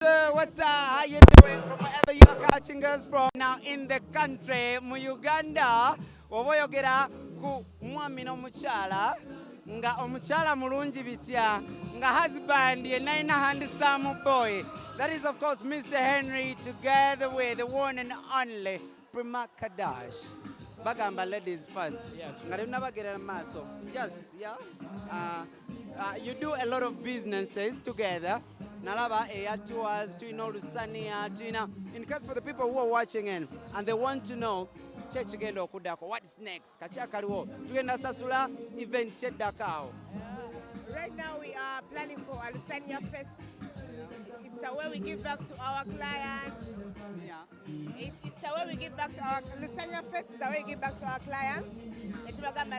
So what's up? How you doing from wherever you're catching us from now in the country, mu Uganda? Oboyogera ku mwami n'omukyala nga omukyala mulungi bitya nga husband ye naina handsome boy. That is of course Mr. Henry together with the one and only Primah Kadesh. Bagamba ladies first. Nga tetunabagerera maaso. Yes, yeah. You do a lot of businesses together. Nalaba air tours, Lusania, in case for the people who are watching in and they want to know, Chechigendo Kudako, what's next? Kachakariwo, Tugenda Sasula event Chedakao. Right now we are planning for a Lusania Fest. It's a way we give back to our clients. It's a way we give back to our Lusania Fest. It's a way we give back to our clients.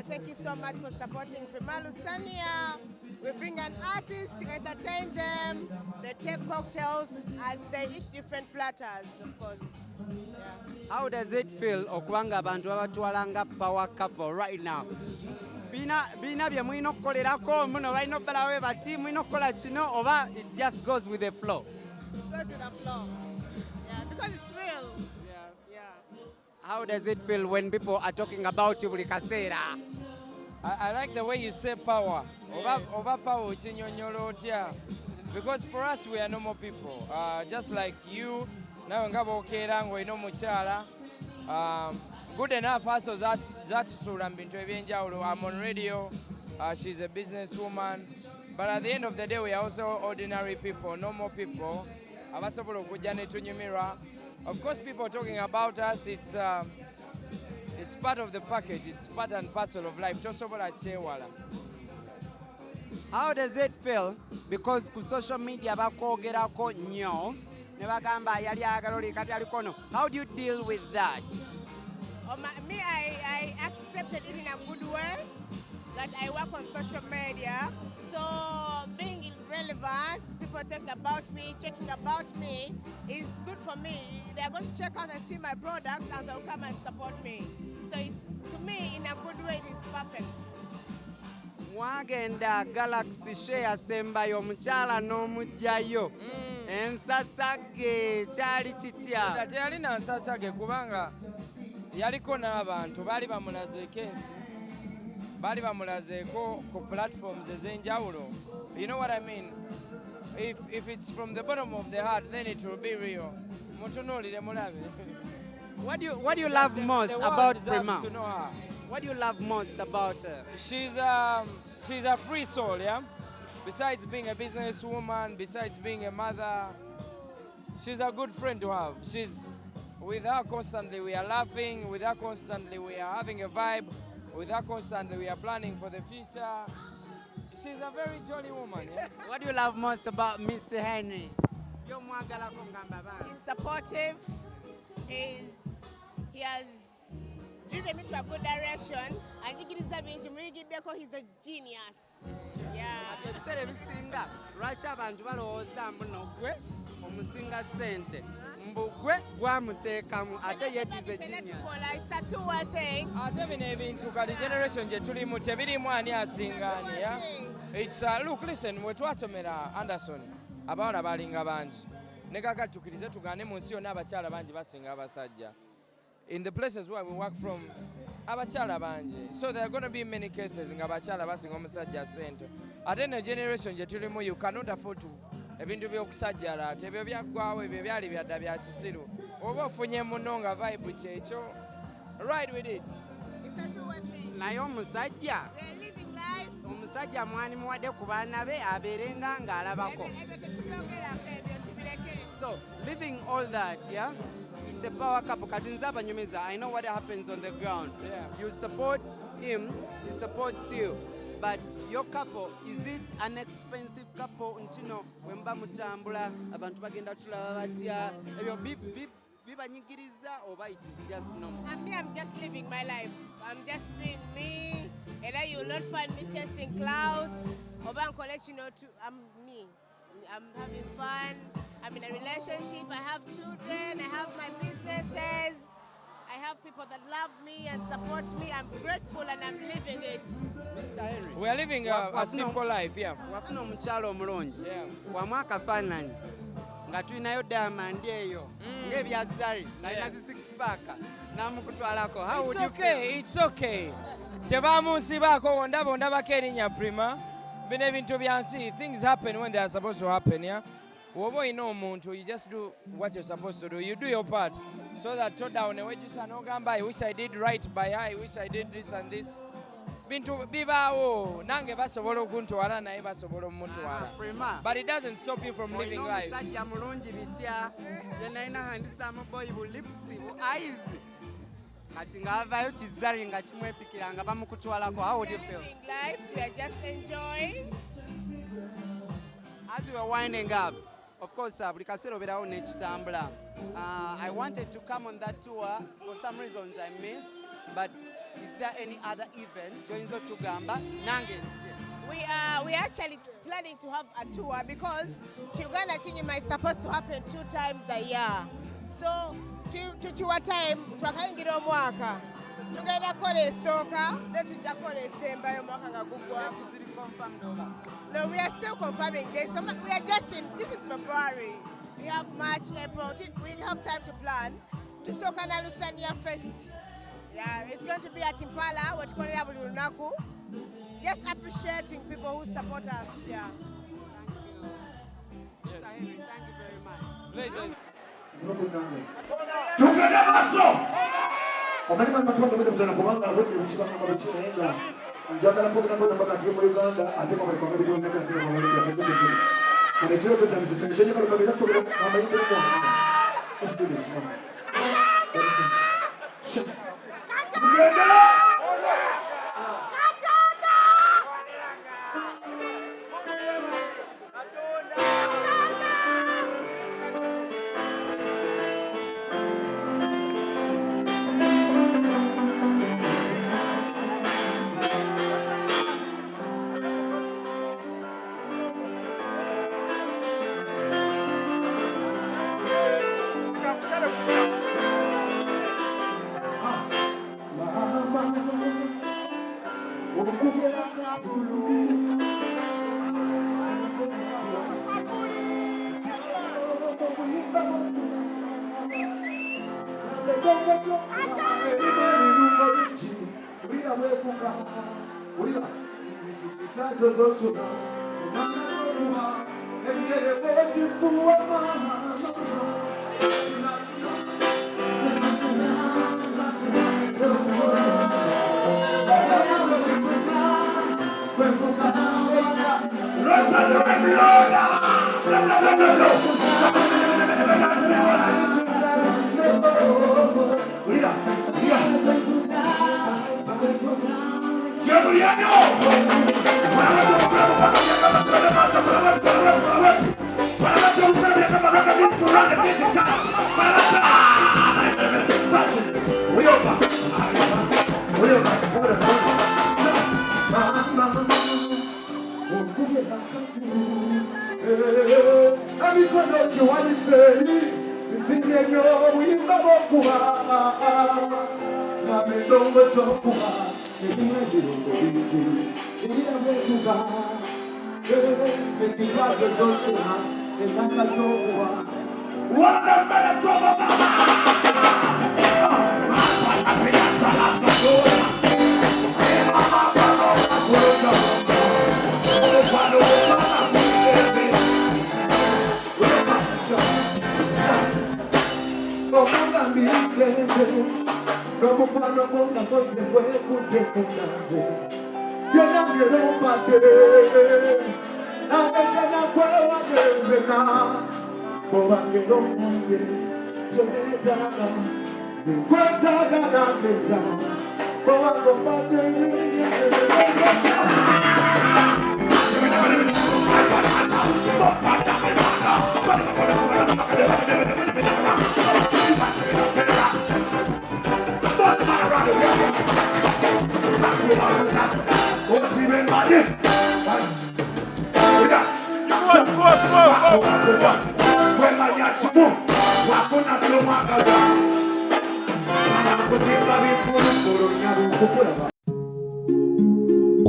Thank you so much for supporting Primah Lusania. We bring an artist to entertain them. They take cocktails as they eat different platters, of course. Yeah. How does it feel okubanga abantu babatwalanga power couple right now? Bina bye mulina okukolerako muno balina obbalawo bati mulina okukola kino oba it just goes with the flow? It goes with the flow. Yeah, because it's real. Yeah. How does it feel when people are talking about you buli kaseera? I like the way you say power. Over power, because for us we are normal people. Just like you, now Mukyala. Good enough also that's I'm on radio. She's a businesswoman. But at the end of the day, we are also ordinary people, normal people. Of course, people talking about us, it's part of the package. It's part and parcel of life. How does it feel? Because ku social media bakwogerako nnyo ne bagamba yali ayagala oli kati ali kono. How do you deal with that? I accepted it in a good way that I work on social media. So being relevant, people talking about me, checking about me is good for me. They are going to check out and see my product and they'll come and support me. So it's, to me, in a good way, it is perfect. Mwagenda Galaxy Share Sembayo omukyala n'omugyayo ensasage kyali kitya? Teyalina nsasage kubanga yaliko n'abantu baali bamulazeeko ensi baali bamulazeeko ku platforms ez'enjawulo. You know what I mean? If it's from the bottom of the heart, then it will be real. Mutunuulire mulabe. What do you love most about Primah? What do you love most about her? She's a free soul, yeah? Besides being a businesswoman, besides being a mother, she's a good friend to have. With her constantly we are laughing, with her constantly we are having a vibe, with her constantly we are planning for the future. She's a very jolly woman, yeah? What do you love most about Mr. Henry? He's supportive. He has driven me to a good direction, and he's a genius. Yeah. Ebiseera ebisinga lwaki abantu balowooza mbuno gwe omusinga ssente mbu gwe gwamuteekamu ate yetize genius. It's a two-way thing. Ate bino ebintu kali generation gye tulimu tebirimu ani asinga ani, yeah? It's look, listen, we twasomera Anderson abawala balinga bangi ne kakati tukirize tugane mu nsi yonna abakyala bangi basinga abasajja. In the places where we work from, abakyala bangi. So there are going to be many cases nga abakyala basinga omusajja ssente. Ate ne generation gye tulimu you cannot afford to ebintu by'okusajjala ate ebyo byaggwawo ebyo byali byadda bya kisiru. Oba ofunye munno nga vibe kyekyo, ride with it. It's a two-way thing. Naye omusajja We're living life. omusajja mwani muwadde ku baana be abeerenga ng'alabako. So living all that, yeah, it's a power couple. Katinza Banyumiza, I know what happens on the ground. Yeah. You support him, he supports you. But your couple, is it an expensive couple? Ntino wemba mutambula abantu bagenda tulaba batya ebyo bibanyigiriza oba it is just normal? I'm just living my life. I'm just being me. And then you will not find me chasing clouds. I'm me. I'm having fun. I'm in a relationship. I have children. I have my businesses. I have people that love me and support me. I'm grateful and I'm living it. Mr. Henry, we are living a simple life, yeah. Wafuna omukyala omulungi. Yeah. Wamu akafaananyi nga tulinayo diamond eyo ng'ebya Zari nalina zi 6 pack namukutwalako. How would you feel? It's okay. Tebamunsibaako ndabako erinnya Prima. Bino ebintu byansi, things happen when they are supposed to happen, yeah? Woba olina omuntu, you just do what you're supposed to do. You do your part. So that toda onewejjusa n'ogamba, I wish I did right by her, I wish I did this and this. Bintu bibaawo, nange basobola okuntwala naye basobola omutwala. But it doesn't stop you from living life. Omusajja mulungi bitya, ye nalina handisaamu boy bu lips bu eyes. Kati ng'avaayo kizari nga kimwepikira nga bamukutwalako. How would you feel? In life, we are just enjoying. As we were winding up, of course, buli kaseera obeerawo n'ekitambula. I wanted to come on that tour. For some reasons I missed. But is there any other event joyinza otugamba nange nzije? We are actually planning to have a tour because Uganda Chinyima is supposed to happen 2 times a year. So tukiwa time twakayingira omwaka tugenda kukola esooka then tujja kukola esembayo omwaka nga gugwa. No, we are still confirming this. We are just in, this is February. We have March, April. We have time to plan. To Soka na Lusania Fest. Yeah, it's going to be at Impala, what you call it, just appreciating people who support us. Yeah. Mr. Henry, thank you very much. Pleasure. Njagala mpogera ngo namba kati mu Uganda ate ko bali kwambia bito ndeka ate ko bali kwambia kale kiro to tamzi tenye ko bali kaso ko kama yinde ko let's do this man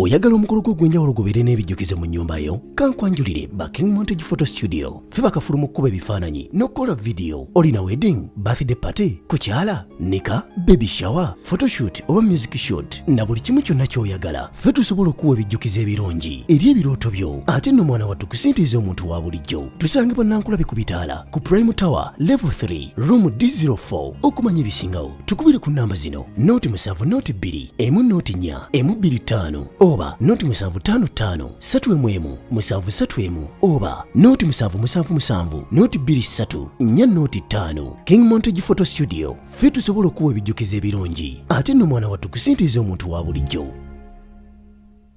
oyagala omukolo gw'ogwenjawulo gubeere n'ebijjukizo mu nnyumba yo kankwanjulire ba King Montage Photo Studio ffe bakafulu mu kkuba ebifaananyi n'okukola vidiyo. Olina wedding, birthday party, kukyala, nika, baby shower, photoshoot oba music shoot na buli kimu kyonna ky'oyagala ffe tusobola okuwa ebijjukizo ebirungi eri ebirooto byo. Ate nno mwana wattu kusintiiza omuntu wa bulijjo. Tusangibwa Nankulabe ku Bitaala ku Prime Tower Level 3 Room D04. Okumanya ebisingawo tukubire ku namba zino: 0702 104 125 oba 0755 311 731 oba 0777 23 405. King Montage Photo Studio ffe tusobola okuwa ebijjukizo ebirungi ate nno mwana wattu kusintiiza omuntu wa bulijjo.